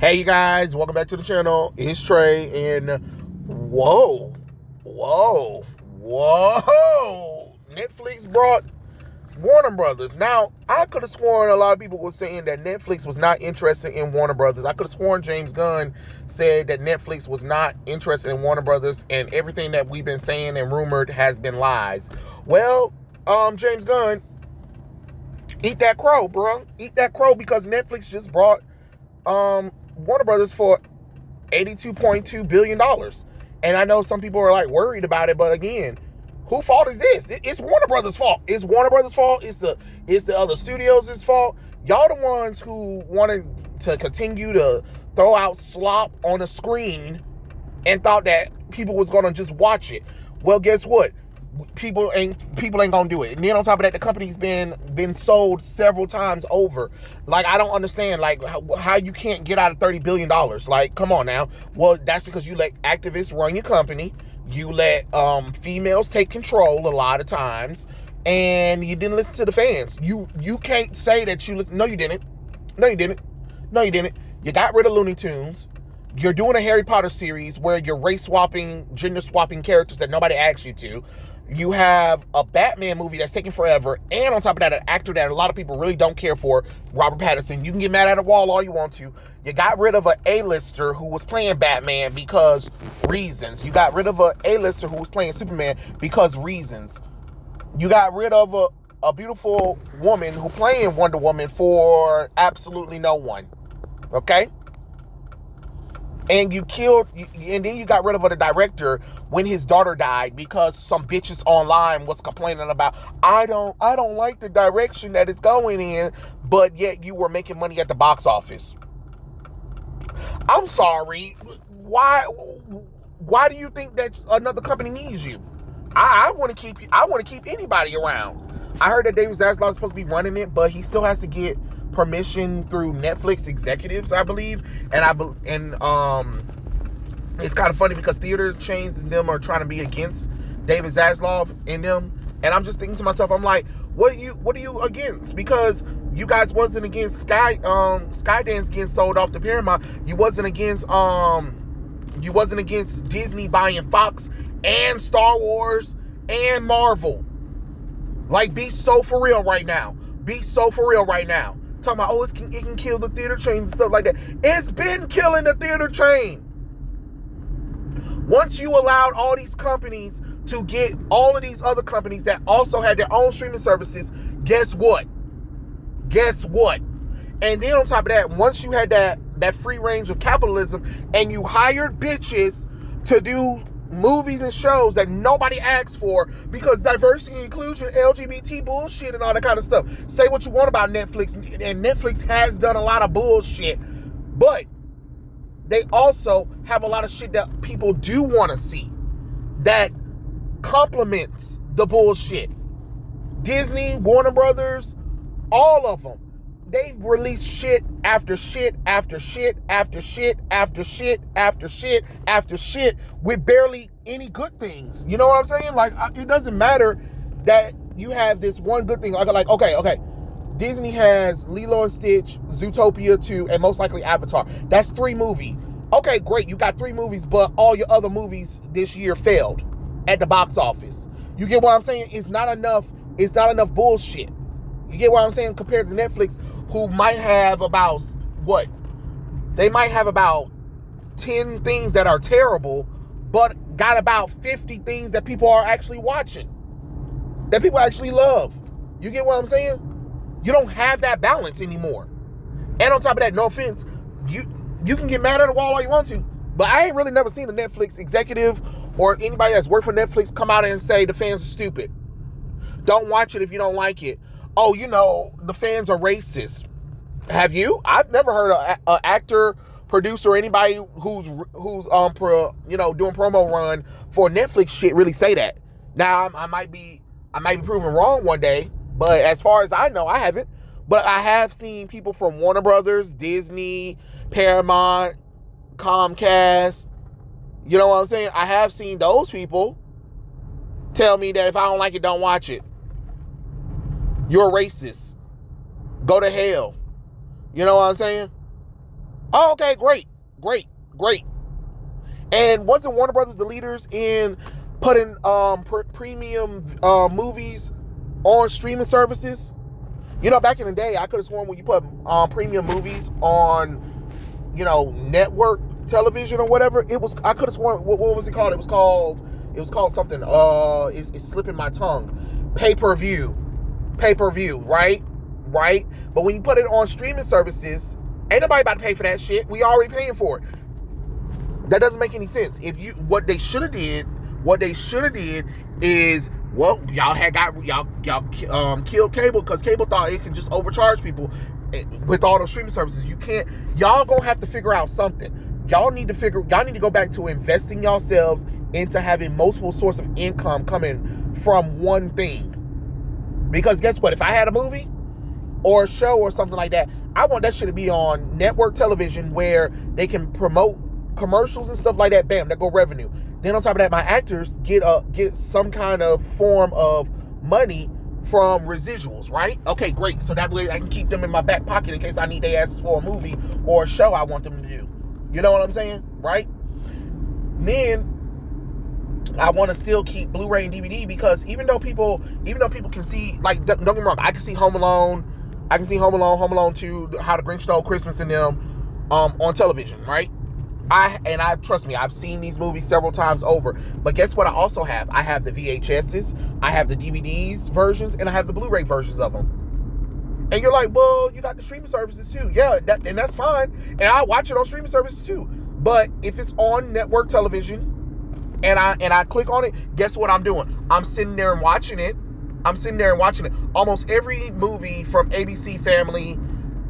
Hey you guys, welcome back to the channel. It's Trey, and whoa, whoa, whoa. Netflix brought Warner Brothers. Now, I could have sworn a lot of people were saying that Netflix was not interested in Warner Brothers. I could have sworn James Gunn said that Netflix was not interested in Warner Brothers, and everything that we've been saying and rumored has been lies. Well, James Gunn, eat that crow, bro. Eat that crow, because Netflix just brought Warner Brothers for $82.2 billion. And I know some people are like worried about it, but again, whose fault is this? It's Warner Brothers' fault. It's Warner Brothers' fault. It's the other studios' fault. Y'all the ones who wanted to continue to throw out slop on the screen and thought that people was gonna just watch it. Well, guess what? People ain't gonna do it. And then on top of that, the company's been sold several times over. Like, I don't understand, like, how you can't get out of $30 billion. Like, come on now. Well, that's because you let activists run your company. You let females take control a lot of times, and you didn't listen to the fans. You can't say that you listen. No, you didn't. No, you didn't. No, you didn't. You got rid of Looney Tunes. You're doing a Harry Potter series where you're race swapping, gender swapping characters that nobody asked you to. You have a Batman movie that's taking forever, and on top of that, an actor that a lot of people really don't care for, Robert Pattinson. You can get mad at a wall all you want to. You got rid of an A-lister who was playing Batman because reasons. You got rid of an A-lister who was playing Superman because reasons. You got rid of a beautiful woman who playing Wonder Woman for absolutely no one. Okay? And and then you got rid of the director when his daughter died because some bitches online was complaining about, I don't like the direction that it's going in, but yet you were making money at the box office. I'm sorry. Why do you think that another company needs you? I want to keep anybody around. I heard that David Zaslav is supposed to be running it, but he still has to get permission through Netflix executives, I believe. And it's kind of funny because theater chains and them are trying to be against David Zaslav and them. And I'm just thinking to myself, I'm like, what are you against? Because you guys wasn't against Skydance getting sold off to Paramount. You wasn't against Disney buying Fox and Star Wars and Marvel. Like, be so for real right now. Be so for real right now. Talking about, it can kill the theater chain and stuff like that. It's been killing the theater chain. Once you allowed all these companies to get all of these other companies that also had their own streaming services, guess what? Guess what? And then on top of that, once you had that free range of capitalism and you hired bitches to do movies and shows that nobody asked for because diversity and inclusion, LGBT bullshit and all that kind of stuff. Say what you want about Netflix, and Netflix has done a lot of bullshit, but they also have a lot of shit that people do want to see that complements the bullshit. Disney, Warner Brothers, all of them. They've released shit after shit after shit after shit after shit after shit after shit with barely any good things. You know what I'm saying? Like, it doesn't matter that you have this one good thing. Like, okay. Disney has Lilo and Stitch, Zootopia 2, and most likely Avatar. That's 3 movies. Okay, great. You got 3 movies, but all your other movies this year failed at the box office. You get what I'm saying? It's not enough bullshit. You get what I'm saying? Compared to Netflix, who might have about, they might have about 10 things that are terrible, but got about 50 things that people are actually watching, that people actually love. You get what I'm saying? You don't have that balance anymore. And on top of that, no offense, you can get mad at the wall all you want to, but I ain't really never seen a Netflix executive or anybody that's worked for Netflix come out and say the fans are stupid. Don't watch it if you don't like it. Oh, the fans are racist. Have you? I've never heard an actor, producer, or anybody who's doing promo run for Netflix shit really say that. Now, I might be proven wrong one day, but as far as I know, I haven't. But I have seen people from Warner Brothers, Disney, Paramount, Comcast. You know what I'm saying? I have seen those people tell me that if I don't like it, don't watch it. You're a racist. Go to hell. You know what I'm saying? Oh, okay, great, great, great. And wasn't Warner Brothers the leaders in putting premium movies on streaming services? You know, back in the day, I could have sworn when you put premium movies on, you know, network television or whatever, it was, I could have sworn, what was it called? It was called something. It's slipping my tongue. Pay-per-view, right? Right. But when you put it on streaming services, ain't nobody about to pay for that shit. We already paying for it. That doesn't make any sense. What they should have did is, well, y'all killed cable because cable thought it can just overcharge people with all those streaming services. You can't. Y'all gonna have to figure out something. Y'all need to go back to investing yourselves into having multiple sources of income coming from one thing. Because guess what? If I had a movie or a show or something like that, I want that shit to be on network television where they can promote commercials and stuff like that. Bam, that go revenue. Then on top of that, my actors get some kind of form of money from residuals, right? Okay, great. So that way I can keep them in my back pocket in case I need their asses for a movie or a show I want them to do. You know what I'm saying? Right? Then I want to still keep Blu-ray and DVD because even though people can see, like, don't get me wrong, I can see Home Alone, Home Alone 2, How the Grinch Stole Christmas and them on television, right? I trust me, I've seen these movies several times over. But guess what I also have? I have the VHSs, I have the DVDs versions, and I have the Blu-ray versions of them. And you're like, well, you got the streaming services too. Yeah, and that's fine. And I watch it on streaming services too. But if it's on network television and I click on it, guess what I'm doing? I'm sitting there and watching it. Almost every movie from ABC Family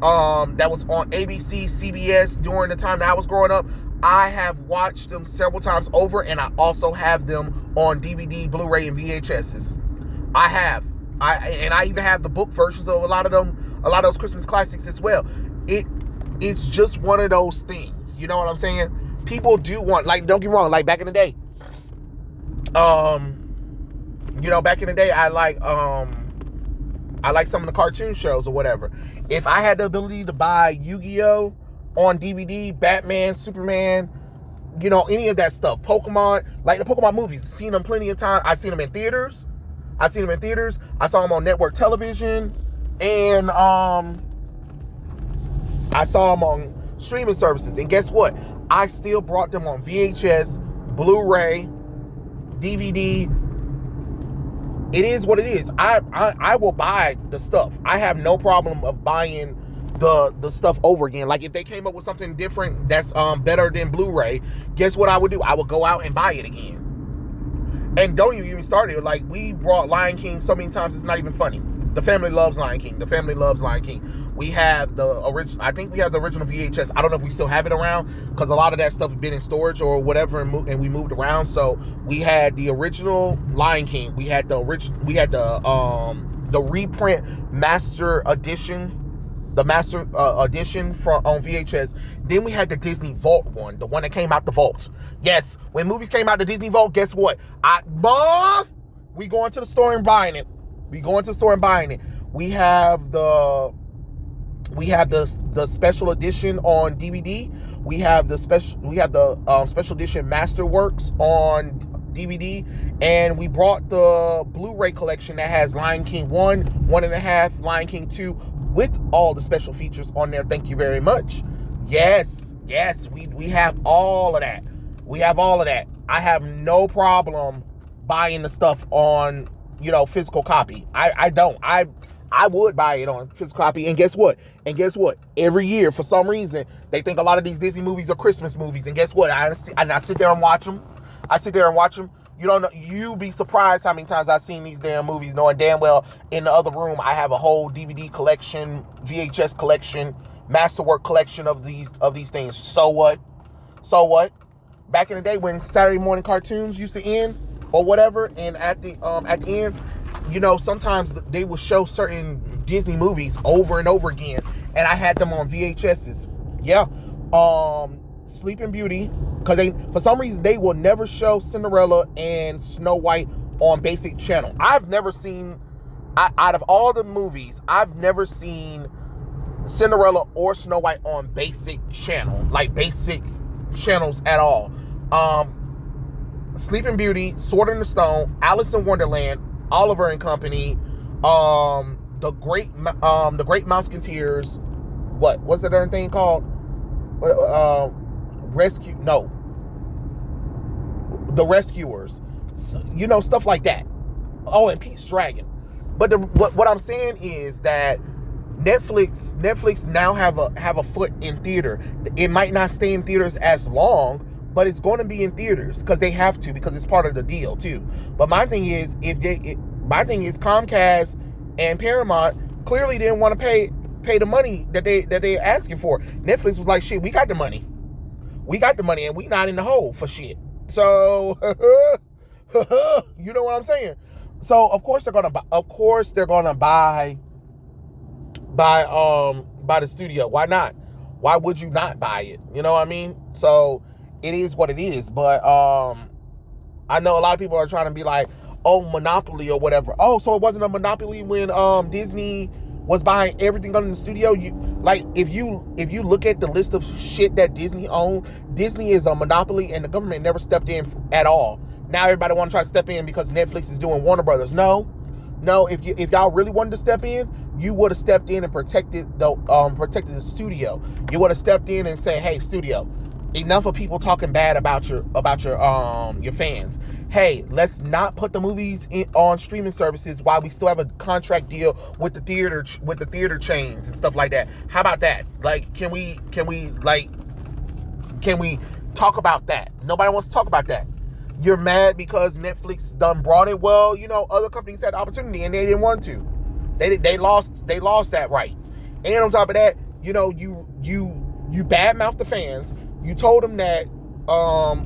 that was on ABC, CBS during the time that I was growing up, I have watched them several times over, and I also have them on DVD, Blu-ray, and VHSs. I even have the book versions of a lot of those Christmas classics as well. It's just one of those things. You know what I'm saying? People do want, like, don't get me wrong, like back in the day, I like some of the cartoon shows or whatever. If I had the ability to buy Yu-Gi-Oh! On DVD, Batman, Superman, any of that stuff, Pokemon, like the Pokemon movies, seen them plenty of times. I've seen them in theaters. I saw them on network television, and I saw them on streaming services. And guess what? I still brought them on VHS, Blu-ray, DVD. It is what it is. I will buy the stuff. I have no problem of buying the stuff over again. Like if they came up with something different that's better than Blu-ray, guess what I would do? I would go out and buy it again. And don't even start it. Like, we brought Lion King so many times it's not even funny. The family loves Lion King. We have the original. I think we have the original VHS. I don't know if we still have it around because a lot of that stuff has been in storage or whatever, and we moved around. So we had the original Lion King. We had the reprint master edition. The master edition on VHS. Then we had the Disney Vault one, the one that came out the vault. Yes, when movies came out the Disney Vault, guess what? We going to the store and buying it. We have the special edition on DVD. We have the special edition Masterworks on DVD, and we brought the Blu-ray collection that has Lion King 1, 1.5, Lion King 2, with all the special features on there. Thank you very much. Yes, we have all of that. I have no problem buying the stuff on, physical copy. I don't. I would buy it on physical copy. And guess what? Every year, for some reason, they think a lot of these Disney movies are Christmas movies. And guess what? I sit there and watch them. You don't know. You'd be surprised how many times I've seen these damn movies, knowing damn well in the other room I have a whole DVD collection, VHS collection, Masterwork collection of these things. So what? Back in the day when Saturday morning cartoons used to end or whatever, and at the end, sometimes they would show certain Disney movies over and over again, and I had them on VHSs. Yeah. Sleeping Beauty, because for some reason they will never show Cinderella and Snow White on basic channel. I've never seen, out of all the movies, I've never seen Cinderella or Snow White on basic channel, like basic channels at all. Sleeping Beauty, Sword in the Stone, Alice in Wonderland, Oliver and Company, the Great Mouseketeers. What's that other thing called? The Rescuers. You know, stuff like that. Oh, and Pete's Dragon. But what I'm saying is that Netflix now have a foot in theater. It might not stay in theaters as long, but it's going to be in theaters because they have to, because it's part of the deal too. But my thing is, Comcast and Paramount clearly didn't want to pay the money that they're asking for. Netflix was like, shit, we got the money, and we not in the hole for shit. So, you know what I'm saying? So of course they're gonna buy the studio. Why not? Why would you not buy it? You know what I mean? So it is what it is. But I know a lot of people are trying to be like, oh, monopoly or whatever. Oh, so it wasn't a monopoly when Disney was buying everything under the studio. If you look at the list of shit that Disney owned, Disney is a monopoly and the government never stepped in at all. Now everybody want to try to step in because Netflix is doing Warner Brothers. No, if y'all really wanted to step in, you would have stepped in and protected the studio. You would have stepped in and said, hey, studio, enough of people talking bad about your fans. Hey, let's not put the movies on streaming services while we still have a contract deal with the theater chains and stuff like that. How about that? Like, can we talk about that? Nobody wants to talk about that. You're mad because Netflix done brought it. Well, you know, other companies had the opportunity and they didn't want to. They lost that right. And on top of that, you know, you badmouth the fans. You told them that a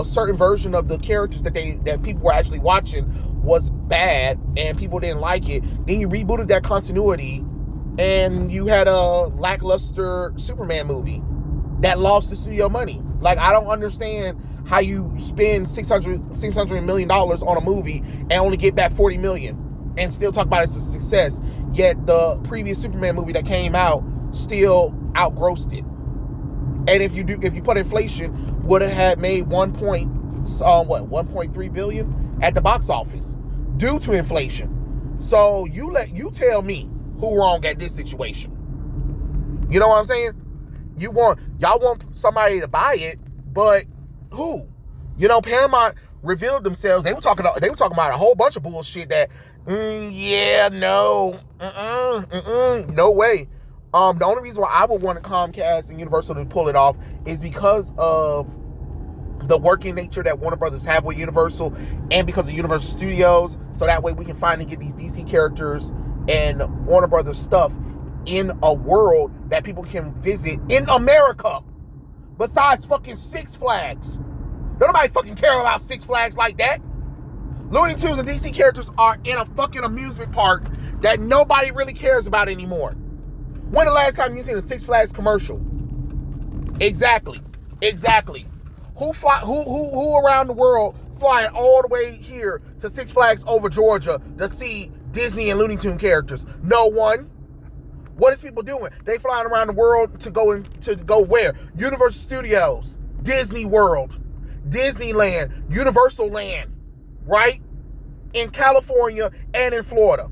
certain version of the characters that people were actually watching was bad and people didn't like it. Then you rebooted that continuity and you had a lackluster Superman movie that lost the studio money. Like, I don't understand how you spend $600 million on a movie and only get back $40 million and still talk about it as a success, yet the previous Superman movie that came out still outgrossed it. And if you put inflation, would have had made 1.3 billion at the box office due to inflation. So you tell me who wrong at this situation. You know what I'm saying? Y'all want somebody to buy it, but who? You know, Paramount revealed themselves. They were talking about a whole bunch of bullshit that, no way. The only reason why I would want Comcast and Universal to pull it off is because of the working nature that Warner Brothers have with Universal, and because of Universal Studios. So that way we can finally get these DC characters and Warner Brothers stuff in a world that people can visit in America. Besides fucking Six Flags. Don't nobody fucking care about Six Flags like that. Looney Tunes and DC characters are in a fucking amusement park that nobody really cares about anymore. When the last time you seen a Six Flags commercial? Exactly. Who around the world flying all the way here to Six Flags over Georgia to see Disney and Looney Tune characters? No one. What is people doing? They flying around the world to go where? Universal Studios, Disney World, Disneyland, Universal Land, right? In California and in Florida.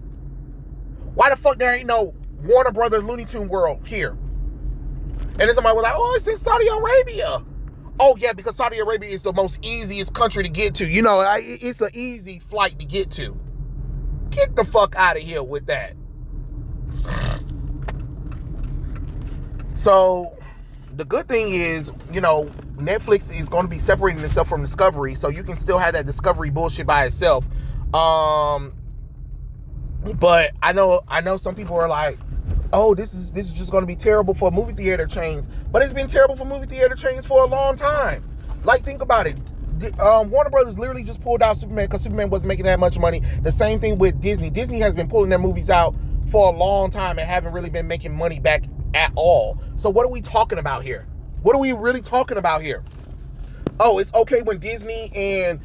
Why the fuck there ain't no Warner Brothers Looney Tune World here? And then somebody was like, oh, it's in Saudi Arabia. Oh, yeah, because Saudi Arabia is the most easiest country to get to. You know, it's an easy flight to get to. Get the fuck out of here with that. So, the good thing is, you know, Netflix is going to be separating itself from Discovery, so you can still have that Discovery bullshit by itself. But I know some people are like, oh, this is just going to be terrible for movie theater chains. But it's been terrible for movie theater chains for a long time. Like, think about it. Warner Brothers literally just pulled out Superman because Superman wasn't making that much money. The same thing with Disney. Disney has been pulling their movies out for a long time and haven't really been making money back at all. So what are we talking about here? What are we really talking about here? Oh, it's okay when Disney and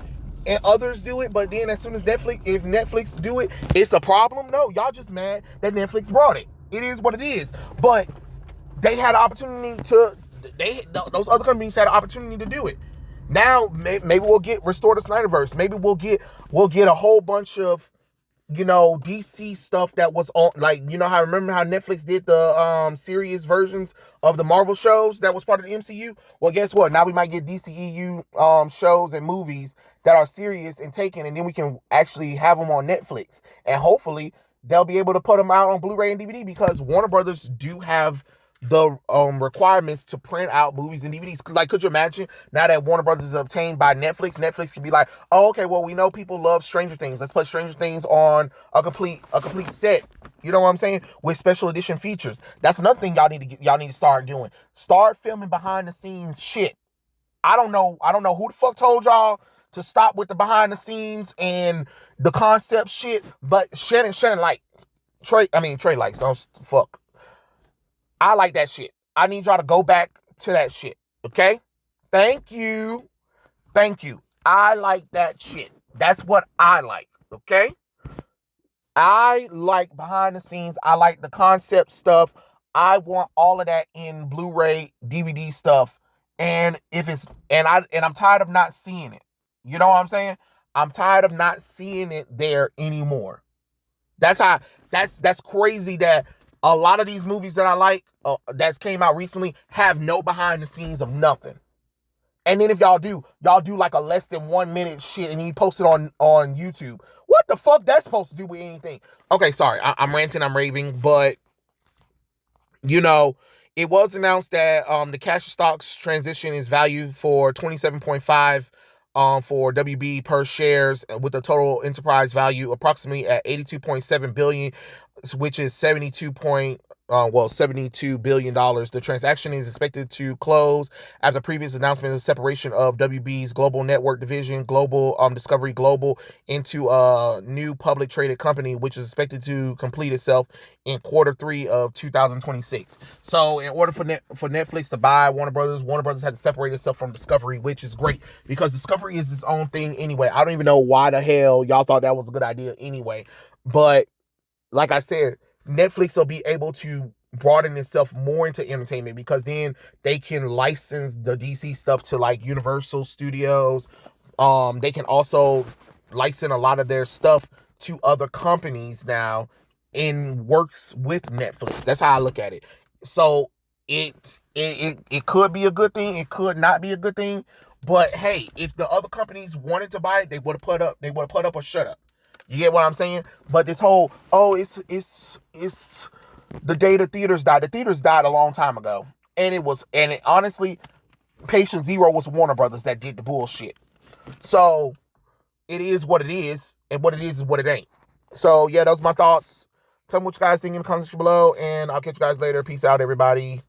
others do it, but then as soon as Netflix do it, it's a problem? No, y'all just mad that Netflix brought it. It is what it is. But they had an opportunity to. Those other companies had an opportunity to do it. Now maybe we'll get Restore the Snyderverse. Maybe we'll get a whole bunch of DC stuff that was on, like, how remember how Netflix did the serious versions of the Marvel shows that was part of the MCU? Well, guess what? Now we might get DCEU shows and movies that are serious and taken, and then we can actually have them on Netflix. And hopefully they'll be able to put them out on Blu-ray and DVD, because Warner Brothers do have the requirements to print out movies and DVDs. Like, could you imagine now that Warner Brothers is obtained by Netflix? Netflix can be like, oh, okay, well, we know people love Stranger Things. Let's put Stranger Things on a complete set. You know what I'm saying? With special edition features. That's another thing y'all need to start doing. Start filming behind the scenes shit. I don't know who the fuck told y'all to stop with the behind the scenes and the concept shit, but Shannon like Trey likes, so fuck. I like that shit. I need y'all to go back to that shit. Okay? Thank you. I like that shit. That's what I like. Okay? I like behind the scenes. I like the concept stuff. I want all of that in Blu-ray, DVD stuff. And I'm tired of not seeing it. You know what I'm saying? I'm tired of not seeing it there anymore. That's crazy that a lot of these movies that I like that's came out recently have no behind the scenes of nothing. And then if y'all do like a less than 1 minute shit and you post it on YouTube. What the fuck that's supposed to do with anything? Okay, sorry, I'm ranting, I'm raving, but it was announced that the cash stocks transition is valued for 27.5 for WB per shares, with a total enterprise value approximately at 82.7 billion, which is $72 billion. The transaction is expected to close after previous announcement of the separation of WB's global network division, Global Discovery Global, into a new public traded company, which is expected to complete itself in Q3 of 2026. So in order for Netflix to buy Warner Brothers had to separate itself from Discovery, which is great because Discovery is its own thing anyway. I don't even know why the hell y'all thought that was a good idea anyway. But like I said, Netflix will be able to broaden itself more into entertainment, because then they can license the DC stuff to like Universal Studios. They can also license a lot of their stuff to other companies now and works with Netflix. That's how I look at it. So it could be a good thing. It could not be a good thing. But hey, if the other companies wanted to buy it, they would have put up or shut up. You get what I'm saying? But this whole, it's the day the theaters died. The theaters died a long time ago. And honestly, Patient Zero was Warner Brothers that did the bullshit. So it is what it is, and what it is what it ain't. So yeah, those are my thoughts. Tell me what you guys think in the comments below, and I'll catch you guys later. Peace out, everybody.